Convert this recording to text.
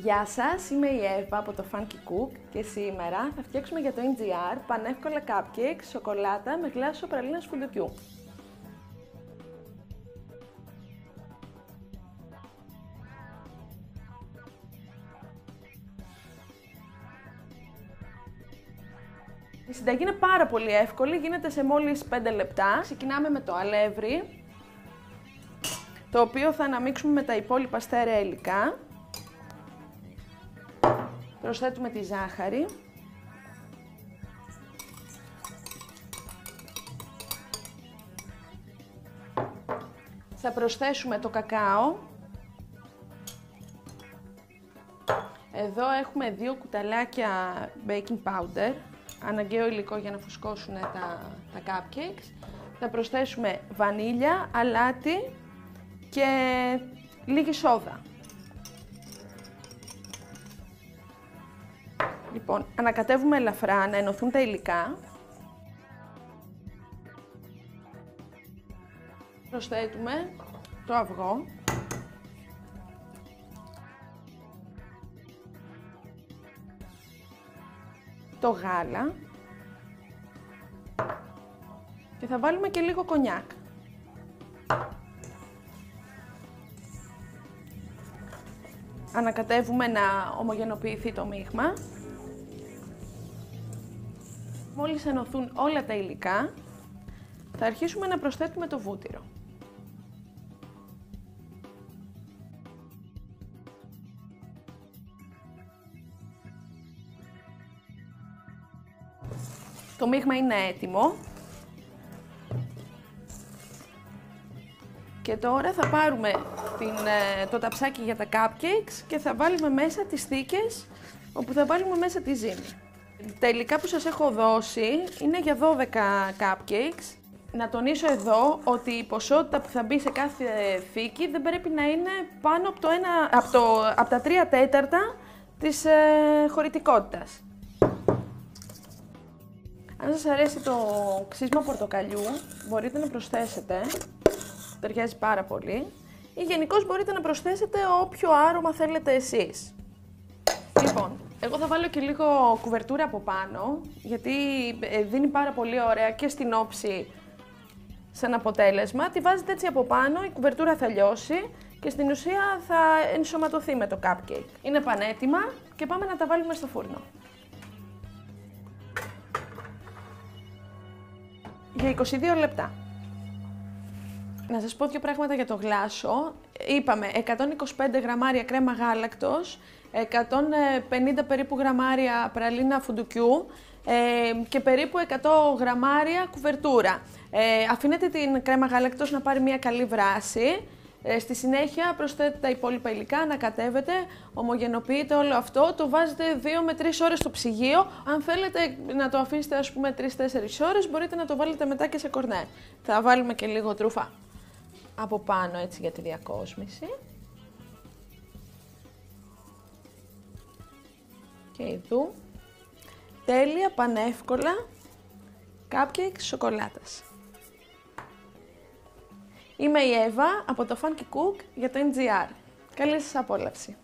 Γεια σας, είμαι η Εύα από το Funky Cook και σήμερα θα φτιάξουμε για το NGR πανεύκολα cupcakes, σοκολάτα με γλάσο πραλίνας φουντουκιού. Η συνταγή είναι πάρα πολύ εύκολη, γίνεται σε μόλις 5 λεπτά. Ξεκινάμε με το αλεύρι, το οποίο θα αναμίξουμε με τα υπόλοιπα στέρεα υλικά. Προσθέτουμε τη ζάχαρη. Θα προσθέσουμε το κακάο. Εδώ έχουμε 2 κουταλάκια baking powder, αναγκαίο υλικό για να φουσκώσουν τα cupcakes. Θα προσθέσουμε βανίλια, αλάτι και λίγη σόδα. Λοιπόν, ανακατεύουμε ελαφρά να ενωθούν τα υλικά. Προσθέτουμε το αυγό. Το γάλα. Και θα βάλουμε και λίγο κονιάκ. Ανακατεύουμε να ομογενοποιηθεί το μείγμα. Μόλις ενωθούν όλα τα υλικά, θα αρχίσουμε να προσθέτουμε το βούτυρο. Το μείγμα είναι έτοιμο. Και τώρα θα πάρουμε το ταψάκι για τα cupcakes και θα βάλουμε μέσα τις θήκες, όπου θα βάλουμε μέσα τη ζύμη. Τα υλικά που σας έχω δώσει είναι για 12 cupcakes. Να τονίσω εδώ ότι η ποσότητα που θα μπει σε κάθε θήκη δεν πρέπει να είναι πάνω από τα 3 τέταρτα της χωρητικότητας. Αν σας αρέσει το ξύσμα πορτοκαλιού, μπορείτε να προσθέσετε, ταιριάζει πάρα πολύ, ή γενικώς μπορείτε να προσθέσετε όποιο άρωμα θέλετε εσείς. Λοιπόν, εγώ θα βάλω και λίγο κουβερτούρα από πάνω, γιατί δίνει πάρα πολύ ωραία και στην όψη σαν αποτέλεσμα. Τη βάζετε έτσι από πάνω, η κουβερτούρα θα λιώσει και στην ουσία θα ενσωματωθεί με το cupcake. Είναι πανέτοιμα και πάμε να τα βάλουμε στο φούρνο. Για 22 λεπτά. Να σας πω 2 πράγματα για το γλάσο. Είπαμε 125 γραμμάρια κρέμα γάλακτος, 150 περίπου γραμμάρια πραλίνα φουντουκιού και περίπου 100 γραμμάρια κουβερτούρα. Αφήνετε την κρέμα γάλακτος να πάρει μια καλή βράση. Στη συνέχεια προσθέτετε τα υπόλοιπα υλικά, ανακατεύετε, ομογενοποιείτε όλο αυτό, το βάζετε 2 με 3 ώρες στο ψυγείο. Αν θέλετε να το αφήσετε ας πούμε 3-4 ώρες, μπορείτε να το βάλετε μετά και σε κορνέ. Θα βάλουμε και λίγο τρούφα από πάνω έτσι για τη διακόσμηση. Και εδώ, τέλεια πανεύκολα cupcakes σοκολάτας. Είμαι η Εύα από το Funky Cook για το NGR. Καλή σας απόλαυση!